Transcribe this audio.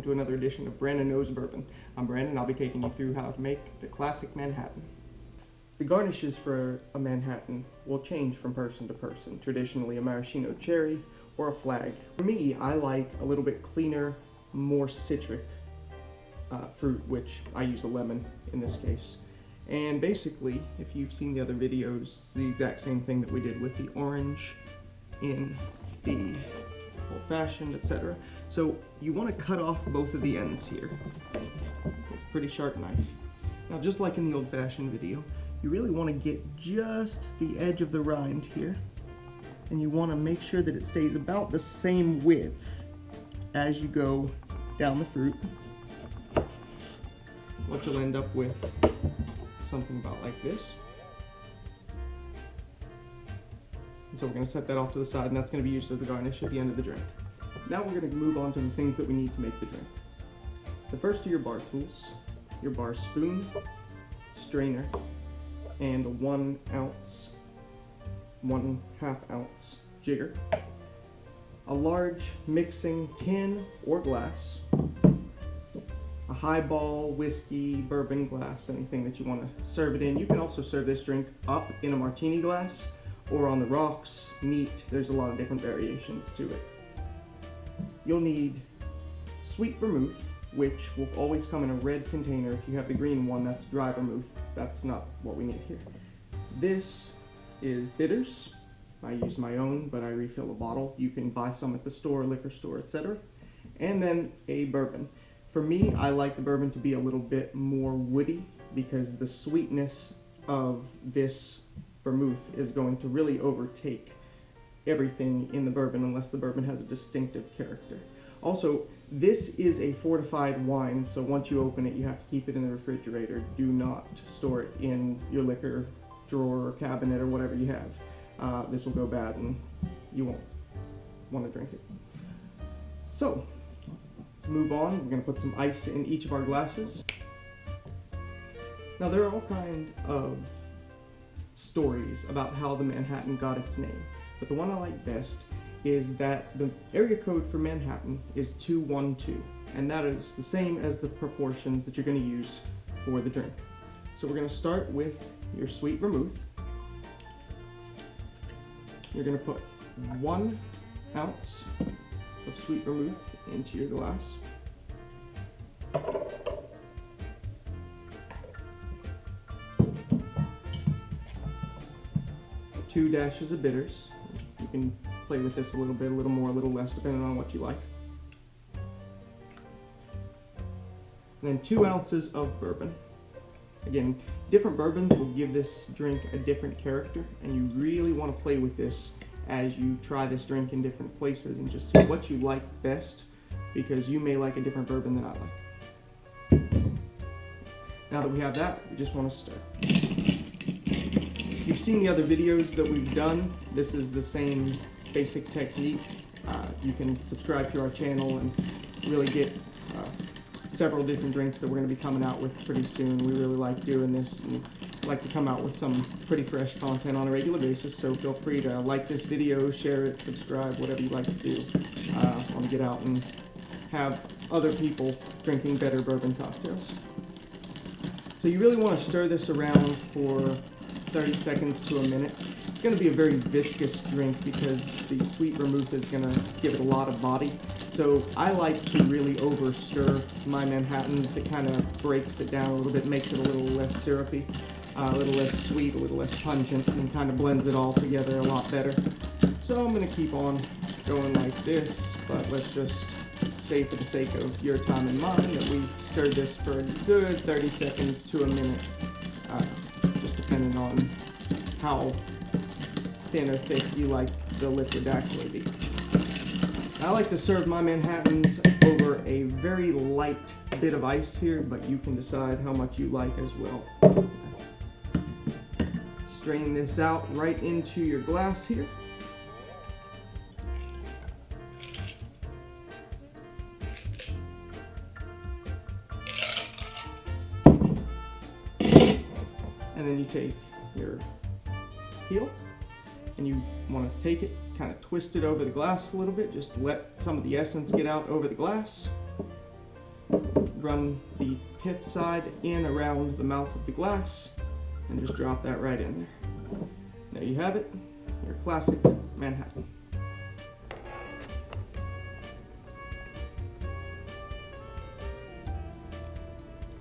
to another edition of Brandon Knows Bourbon. I'm Brandon. I'll be taking you through how to make the classic Manhattan. The garnishes for a Manhattan will change from person to person. Traditionally a maraschino cherry or a flag. For me, I like a little bit cleaner, more citric fruit, which I use a lemon in this case. And basically, if you've seen the other videos, it's the exact same thing that we did with the orange in the old-fashioned, etc. So you want to cut off both of the ends here with a pretty sharp knife. Now, just like in the old-fashioned video, you really want to get just the edge of the rind here, and you want to make sure that it stays about the same width as you go down the fruit. What you'll end up with something about like this. And so we're going to set that off to the side, and that's going to be used as the garnish at the end of the drink. Now we're going to move on to the things that we need to make the drink. The first are your bar tools, your bar spoon, strainer, and a 1 ounce, 1/2 ounce jigger, a large mixing tin or glass, a highball, whiskey, bourbon glass, anything that you want to serve it in. You can also serve this drink up in a martini glass or on the rocks, neat. There's a lot of different variations to it. You'll need sweet vermouth, which will always come in a red container. If you have the green one, that's dry vermouth. That's not what we need here. This is bitters. I use my own, but I refill a bottle. You can buy some at the store, liquor store, etc. And then a bourbon. For me, I like the bourbon to be a little bit more woody because the sweetness of this vermouth is going to really overtake everything in the bourbon unless the bourbon has a distinctive character. Also, this is a fortified wine, so once you open it, you have to keep it in the refrigerator. Do not store it in your liquor drawer or cabinet or whatever you have. This will go bad and you won't want to drink it. So, let's move on. We're going to put some ice in each of our glasses. Now, there are all kinds of stories about how the Manhattan got its name, but the one I like best is that the area code for Manhattan is 212, and that is the same as the proportions that you're going to use for the drink. So we're going to start with your sweet vermouth. You're going to put 1 ounce of sweet vermouth into your glass. 2 dashes of bitters. You can play with this a little bit, a little more, a little less, depending on what you like. And then 2 ounces of bourbon. Again, different bourbons will give this drink a different character, and you really want to play with this as you try this drink in different places and just see what you like best, because you may like a different bourbon than I like. Now that we have that, we just want to stir. You've seen the other videos that we've done. This is the same basic technique. You can subscribe to our channel and really get several different drinks that we're going to be coming out with pretty soon. We really like doing this and like to come out with some pretty fresh content on a regular basis, so feel free to like this video, share it, subscribe, whatever you like to do. I want to get out and have other people drinking better bourbon cocktails. So you really want to stir this around for 30 seconds to a minute. It's going to be a very viscous drink because the sweet vermouth is going to give it a lot of body. So I like to really over stir my Manhattans. It kind of breaks it down a little bit, makes it a little less syrupy, a little less sweet, a little less pungent, and kind of blends it all together a lot better. So I'm going to keep on going like this, but let's just say for the sake of your time and mine that we stir this for a good 30 seconds to a minute, just depending on how thin or thick you like the liquid to actually be. I like to serve my Manhattans over a very light bit of ice here, but you can decide how much you like as well. Strain this out right into your glass here. And then you take your heel and you want to take it, kind of twist it over the glass a little bit, just to let some of the essence get out over the glass. run the pith side in around the mouth of the glass and just drop that right in there. There you have it, your classic Manhattan.